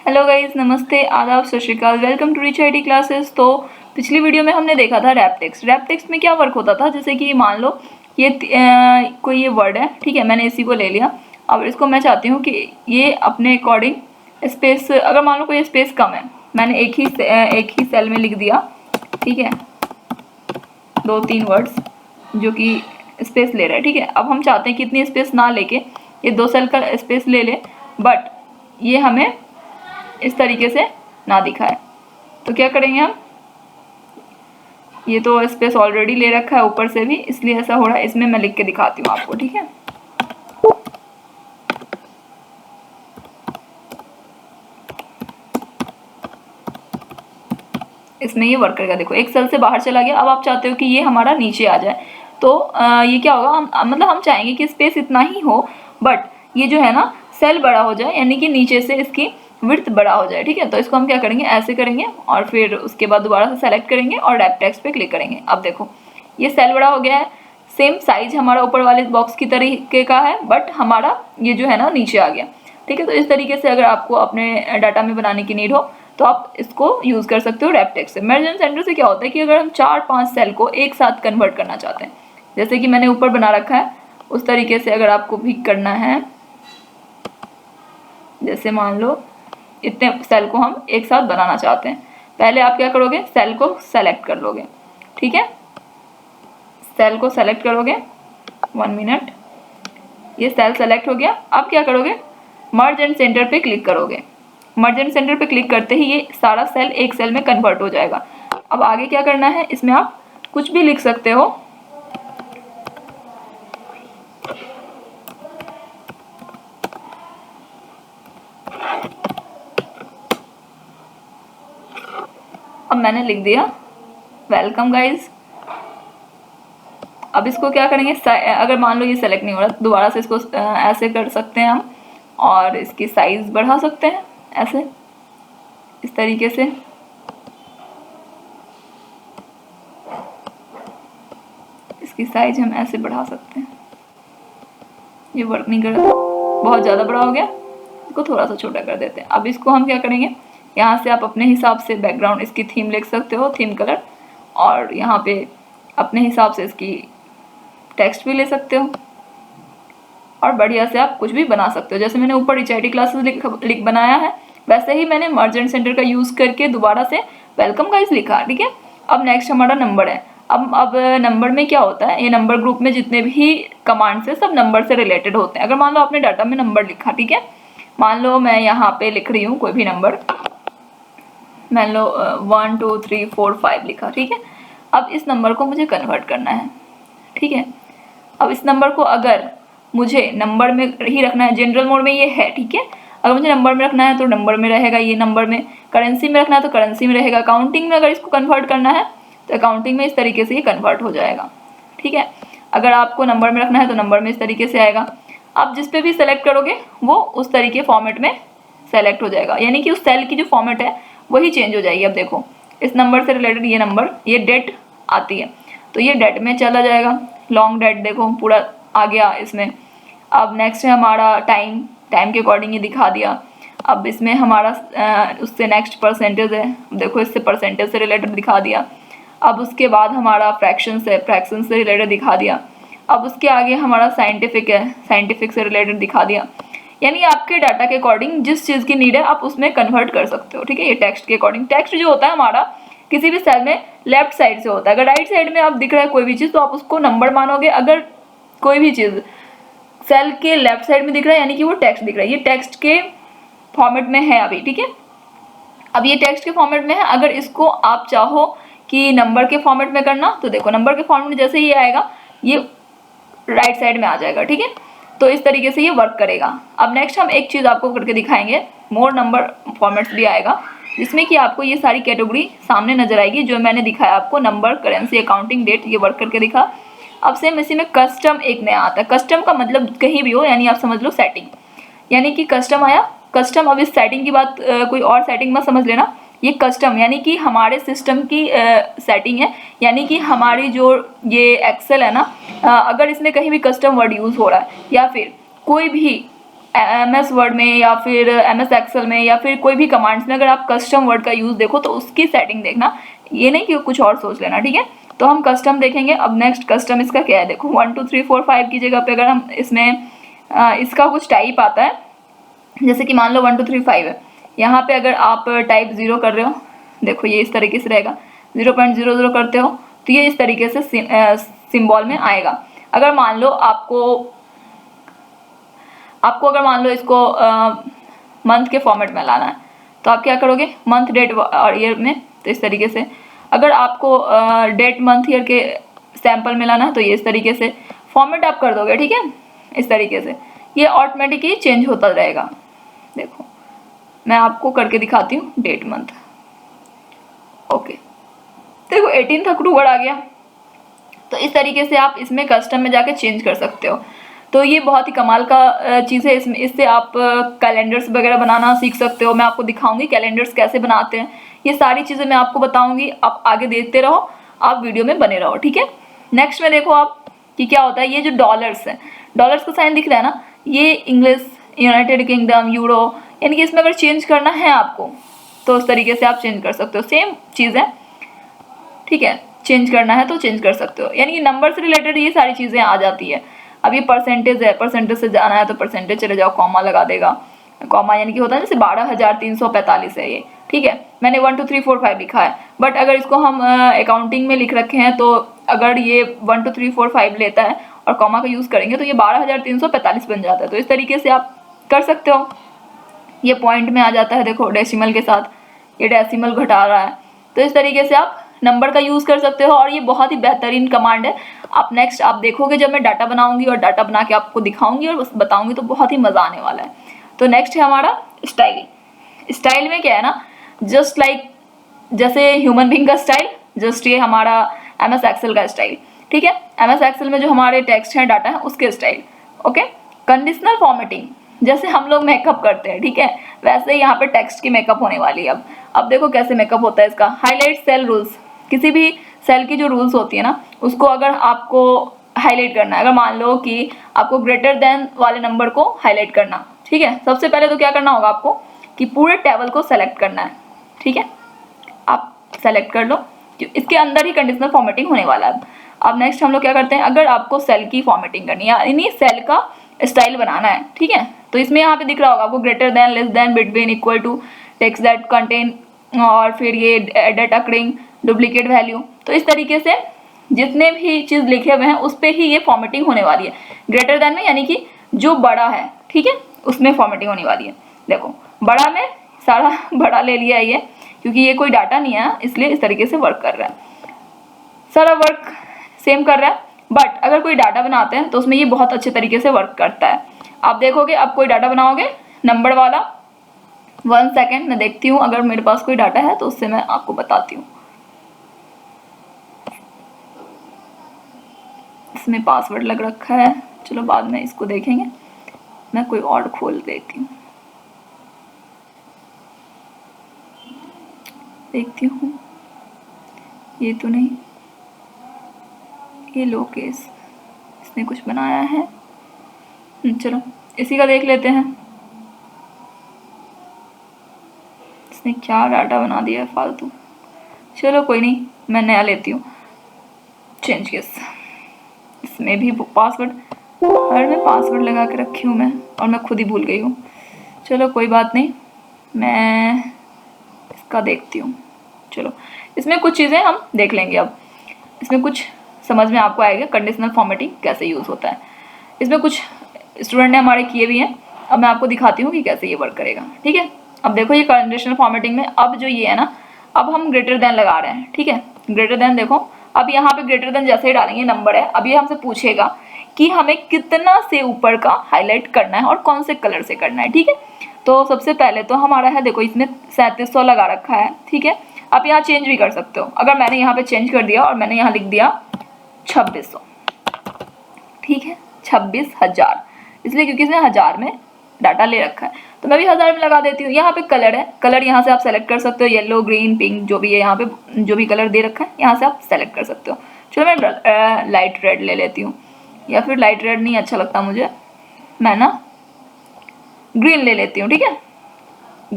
Hello guys, नमस्ते, आदाब, सत श्री अकाल। Welcome to rich IT classes. तो पिछली वीडियो में हमने देखा था रैप टेक्स्ट। रैप टेक्स्ट में क्या वर्क होता था, जैसे कि मान लो ये कोई ये वर्ड है, ठीक है, मैंने इसी को ले लिया। अब इसको मैं चाहती हूँ कि ये अपने अकॉर्डिंग स्पेस, अगर मान लो कोई स्पेस कम है, मैंने एक ही सेल में लिख दिया, ठीक है, 2-3 वर्ड्स जो कि स्पेस ले रहा है, ठीक है। अब हम चाहते हैं कि इतनी स्पेस ना लेके ये 2 सेल का स्पेस ले ले, बट ये हमें इस तरीके से ना दिखाए। तो क्या करेंगे हम, ये तो स्पेस ऑलरेडी ले रखा है ऊपर से भी, इसलिए ऐसा हो रहा है। इसमें मैं लिख के दिखाती हूँ आपको, ठीक है। इसमें ये वर्क करेगा। देखो, एक सेल से बाहर चला गया। अब आप चाहते हो कि ये हमारा नीचे आ जाए, तो ये क्या होगा, मतलब हम चाहेंगे कि स्पेस इतना ही हो, बट ये जो है ना सेल बड़ा हो जाए, यानी कि नीचे से इसकी विड्थ बड़ा हो जाए, ठीक है। तो इसको हम क्या करेंगे, ऐसे करेंगे और फिर उसके बाद दोबारा से सेलेक्ट करेंगे और रैप टेक्स्ट पे क्लिक करेंगे। अब देखो ये सेल बड़ा हो गया है। सेम साइज हमारा ऊपर वाले बॉक्स की तरीके का है, बट हमारा ये जो है ना नीचे आ गया, ठीक है। तो इस तरीके से अगर आपको अपने डाटा में बनाने की नीड हो तो आप इसको यूज़ कर सकते हो रैप टेक्स्ट से। मर्ज एंड सेंटर से क्या होता है कि अगर हम 4-5 सेल को एक साथ कन्वर्ट करना चाहते हैं, जैसे कि मैंने ऊपर बना रखा है, उस तरीके से अगर आपको भी करना है, जैसे मान लो इतने सेल को हम एक साथ बनाना चाहते हैं, पहले आप क्या करोगे, सेल को सेलेक्ट कर लोगे, ठीक है। सेल को सेलेक्ट करोगे, 1 मिनट, ये सेल सेलेक्ट हो गया। अब क्या करोगे, मर्ज एंड सेंटर पे क्लिक करोगे। मर्ज एंड सेंटर पे क्लिक करते ही ये सारा सेल एक सेल में कन्वर्ट हो जाएगा। अब आगे क्या करना है, इसमें आप कुछ भी लिख सकते हो। अब मैंने लिख दिया वेलकम गाइज। अब इसको क्या करेंगे, अगर मान लो ये सेलेक्ट नहीं हो रहा, दोबारा से इसको ऐसे कर सकते हैं हम, और इसकी साइज बढ़ा सकते हैं ऐसे, इस तरीके से। इसकी साइज हम ऐसे बढ़ा सकते हैं। ये वर्क नहीं कर रहा था, बहुत ज़्यादा बड़ा हो गया, इसको थोड़ा सा छोटा कर देते हैं। अब इसको हम क्या करेंगे, यहाँ से आप अपने हिसाब से बैकग्राउंड इसकी थीम लिख सकते हो, थीम कलर, और यहाँ पे अपने हिसाब से इसकी टेक्स्ट भी ले सकते हो, और बढ़िया से आप कुछ भी बना सकते हो। जैसे मैंने ऊपर रिच आईटी क्लासेस लिख बनाया है, वैसे ही मैंने मर्ज एंड सेंटर का यूज़ करके दोबारा से वेलकम गाइस लिखा, ठीक है। अब नेक्स्ट हमारा नंबर है। अब नंबर में क्या होता है, ये नंबर ग्रुप में जितने भी कमांड्स है सब नंबर से रिलेटेड होते हैं। अगर मान लो आपने डाटा में नंबर लिखा, ठीक है, मान लो मैं यहाँ पे लिख रही हूँ कोई भी नंबर, मान लो 1 2 3 4 5 लिखा, ठीक है। अब इस नंबर को मुझे कन्वर्ट करना है, ठीक है। अब इस नंबर को अगर मुझे नंबर में ही रखना है, जनरल मोड में ये है, ठीक है। अगर मुझे नंबर में रखना है तो नंबर में रहेगा ये नंबर में, करेंसी में रखना है तो करेंसी में रहेगा, अकाउंटिंग में अगर इसको कन्वर्ट करना है तो अकाउंटिंग में इस तरीके से ये कन्वर्ट हो जाएगा, ठीक है। अगर आपको नंबर में रखना है तो नंबर में इस तरीके से आएगा। आप जिस पे भी सेलेक्ट करोगे वो उस तरीके फॉर्मेट में सेलेक्ट हो जाएगा, यानी कि उस सेल की जो फॉर्मेट है वही चेंज हो जाएगी। अब देखो इस नंबर से रिलेटेड ये नंबर, ये डेट आती है तो ये डेट में चला जाएगा, लॉन्ग डेट देखो पूरा आ गया इसमें। अब नेक्स्ट है हमारा टाइम, टाइम के अकॉर्डिंग ये दिखा दिया। अब इसमें हमारा उससे नेक्स्ट परसेंटेज है, देखो इससे परसेंटेज से रिलेटेड दिखा दिया। अब उसके बाद हमारा फ्रैक्शन है, फ्रैक्शन से रिलेटेड दिखा दिया। अब उसके आगे हमारा साइंटिफिक है, साइंटिफिक से रिलेटेड दिखा दिया। यानी आपके डाटा के अकॉर्डिंग जिस चीज़ की नीड है आप उसमें कन्वर्ट कर सकते हो, ठीक है। ये टेक्स्ट के अकॉर्डिंग, टेक्स्ट जो होता है हमारा किसी भी सेल में लेफ्ट साइड से होता है। अगर राइट साइड में आप दिख रहा है कोई भी चीज़ तो आप उसको नंबर मानोगे। अगर कोई भी चीज़ सेल के लेफ्ट साइड में दिख रहा है यानी कि वो टेक्स्ट दिख रहा है। ये टेक्स्ट के फॉर्मेट में है अभी, ठीक है। अब ये टेक्स्ट के फॉर्मेट में है, अगर इसको आप चाहो कि नंबर के फॉर्मेट में करना तो देखो नंबर के फॉर्मेट में जैसे ही आएगा ये राइट साइड में आ जाएगा, ठीक है। तो इस तरीके से ये वर्क करेगा। अब नेक्स्ट हम एक चीज़ आपको करके दिखाएंगे, मोर नंबर फॉर्मेट्स भी आएगा जिसमें कि आपको ये सारी कैटेगरी सामने नजर आएगी जो मैंने दिखाया आपको, नंबर, करेंसी, अकाउंटिंग, डेट, ये वर्क करके दिखा। अब सेम इसी में कस्टम एक नया आता है। कस्टम का मतलब कहीं भी हो, यानी आप समझ लो सेटिंग, यानी कि कस्टम आया। कस्टम, अब इस सेटिंग की बात कोई और सेटिंग मत समझ लेना, ये कस्टम यानी कि हमारे सिस्टम की सेटिंग है। यानी कि हमारी जो ये एक्सेल है ना, अगर इसमें कहीं भी कस्टम वर्ड यूज़ हो रहा है या फिर कोई भी MS वर्ड में या फिर MS एक्सेल में या फिर कोई भी कमांड्स में अगर आप कस्टम वर्ड का यूज़ देखो तो उसकी सेटिंग देखना, ये नहीं कि कुछ और सोच लेना, ठीक है। तो हम कस्टम देखेंगे। अब नेक्स्ट कस्टम इसका क्या है, देखो 1 2 3 4 5 की जगह पे अगर हम इसमें इसका कुछ टाइप आता है, जैसे कि मान लो 1 2 3 5 है, यहाँ पे अगर आप टाइप 0 कर रहे हो, देखो ये इस तरीके से रहेगा, 0.00 करते हो तो ये इस तरीके से सिंबल में आएगा। अगर मान लो आपको अगर मान लो इसको मंथ के फॉर्मेट में लाना है तो आप क्या करोगे, मंथ डेट और ईयर में, तो इस तरीके से। अगर आपको डेट मंथ ईयर के सैंपल में लाना है तो ये इस तरीके से फॉर्मेट आप कर दोगे, ठीक है। इस तरीके से ये ऑटोमेटिकली चेंज होता रहेगा। देखो मैं आपको करके दिखाती हूँ, डेट मंथ, ओके, देखो 18 अक्टूबर आ गया। तो इस तरीके से आप इसमें कस्टम में जाके चेंज कर सकते हो। तो ये बहुत ही कमाल का चीज़ है। इससे आप कैलेंडर्स वगैरह बनाना सीख सकते हो। मैं आपको दिखाऊंगी कैलेंडर्स कैसे बनाते हैं, ये सारी चीज़ें मैं आपको बताऊंगी। आप आगे देखते रहो, आप वीडियो में बने रहो, ठीक है। नेक्स्ट में देखो आप कि क्या होता है, ये जो डॉलर्स है, डॉलर्स का साइन दिख रहा है ना, ये इंग्लिश, यूनाइटेड किंगडम, यूरो, यानी कि इसमें अगर चेंज करना है आपको तो उस तरीके से आप चेंज कर सकते हो। सेम चीज़ है, ठीक है, चेंज करना है तो चेंज कर सकते हो। यानी कि नंबर से रिलेटेड ये सारी चीज़ें आ जाती है। अब ये परसेंटेज है, परसेंटेज से जाना है तो परसेंटेज चले जाओ, कॉमा लगा देगा। कॉमा यानी कि होता है जैसे 12,345 है ये, ठीक है। मैंने 1 2 3 4 5 लिखा है, बट अगर इसको हम अकाउंटिंग में लिख रखे हैं तो अगर ये 1 2 3 4 5 लेता है और कॉमा का यूज़ करेंगे तो ये 12,345 बन जाता है। तो इस तरीके से आप कर सकते हो। ये पॉइंट में आ जाता है, देखो डेसिमल के साथ, ये डेसिमल घटा रहा है। तो इस तरीके से आप नंबर का यूज़ कर सकते हो और ये बहुत ही बेहतरीन कमांड है। आप नेक्स्ट आप देखोगे जब मैं डाटा बनाऊंगी और डाटा बना के आपको दिखाऊंगी और बताऊंगी तो बहुत ही मज़ा आने वाला है। तो नेक्स्ट है हमारा स्टाइल। स्टाइल में क्या है ना, जस्ट लाइक जैसे ह्यूमन बीइंग का स्टाइल, जस्ट ये हमारा MS एक्सेल का स्टाइल, ठीक है। MS एक्सेल में जो हमारे टेक्स्ट हैं, डाटा है, उसके स्टाइल, ओके। कंडीशनल फॉर्मेटिंग, जैसे हम लोग मेकअप करते हैं, ठीक है, वैसे यहाँ पे टेक्स्ट की मेकअप होने वाली है। अब देखो कैसे मेकअप होता है इसका। हाईलाइट सेल रूल्स, किसी भी सेल की जो रूल्स होती है ना, उसको अगर आपको हाईलाइट करना है, अगर मान लो कि आपको ग्रेटर देन वाले नंबर को हाईलाइट करना, ठीक है, सबसे पहले तो क्या करना होगा आपको कि पूरे टेबल को सेलेक्ट करना है, ठीक है। आप सेलेक्ट कर लो, इसके अंदर ही कंडीशनल फॉर्मेटिंग होने वाला है। अब नेक्स्ट हम लोग क्या करते हैं, अगर आपको सेल की फॉर्मेटिंग करनी है, यानी सेल का स्टाइल बनाना है, ठीक है, तो इसमें यहाँ पे दिख रहा होगा आपको greater than, less than, between, equal to, text that contain, और फिर ये डेटा अकरिंग, डुप्लीकेट वैल्यू। तो इस तरीके से जितने भी चीज़ लिखे हुए हैं उस पर ही ये फॉर्मेटिंग होने वाली है। ग्रेटर देन में यानी कि जो बड़ा है, ठीक है, उसमें फॉर्मेटिंग होने वाली है। देखो बड़ा में सारा बड़ा ले लिया ये, क्योंकि ये कोई डाटा नहीं है इसलिए इस तरीके से वर्क कर रहा है, सारा वर्क सेम कर रहा है। बट अगर कोई डाटा बनाते हैं तो उसमें ये बहुत अच्छे तरीके से वर्क करता है। आप देखोगे, अब कोई डाटा बनाओगे नंबर वाला, 1 सेकेंड मैं देखती हूँ, अगर मेरे पास कोई डाटा है तो उससे मैं आपको बताती हूँ। इसमें पासवर्ड लग रखा है, चलो बाद में इसको देखेंगे। मैं कोई और खोल देती हूँ, देखती हूँ, ये तो नहीं, ये लोकेश, इसने कुछ बनाया है, चलो इसी का देख लेते हैं। इसने क्या डाटा बना दिया है फालतू, चलो कोई नहीं, मैं नया लेती हूँ। चेंज केस, इसमें भी पासवर्ड, हर में पासवर्ड लगा के रखी हूँ मैं और मैं खुद ही भूल गई हूँ। चलो कोई बात नहीं, मैं इसका देखती हूँ। चलो इसमें कुछ चीज़ें हम देख लेंगे। अब इसमें कुछ समझ में आपको आएगा कंडीशनल फॉर्मेटिंग कैसे यूज़ होता है। इसमें कुछ स्टूडेंट ने हमारे किए भी हैं, अब मैं आपको दिखाती हूँ कि कैसे ये वर्क करेगा, ठीक है। अब देखो ये कंडीशनल फॉर्मेटिंग में अब जो ये है ना, अब हम ग्रेटर देन लगा रहे हैं, ठीक है। ग्रेटर देन देखो, अब यहाँ पे ग्रेटर देन जैसे ही डालेंगे नंबर है, अब ये हमसे पूछेगा कि हमें कितना से ऊपर का हाईलाइट करना है और कौन से कलर से करना है, ठीक है। तो सबसे पहले तो हमारा है, देखो इसमें 3700 लगा रखा है, ठीक है। आप यहाँ चेंज भी कर सकते हो। अगर मैंने यहाँ पे चेंज कर दिया और मैंने यहाँ लिख दिया 2600, ठीक है, 26,000, इसलिए क्योंकि इसने 1000 में डाटा ले रखा है, तो मैं भी 1000 में लगा देती हूँ। यहाँ पे कलर है, कलर यहाँ से आप सेलेक्ट कर सकते हो, येलो, ग्रीन, पिंक, जो भी है यहाँ पे जो भी कलर दे रखा है यहाँ से आप सेलेक्ट कर सकते हो। चलो मैं लाइट रेड ले लेती हूँ, या फिर लाइट रेड नहीं अच्छा लगता मुझे, मैं ना ग्रीन ले लेती हूँ, ठीक है।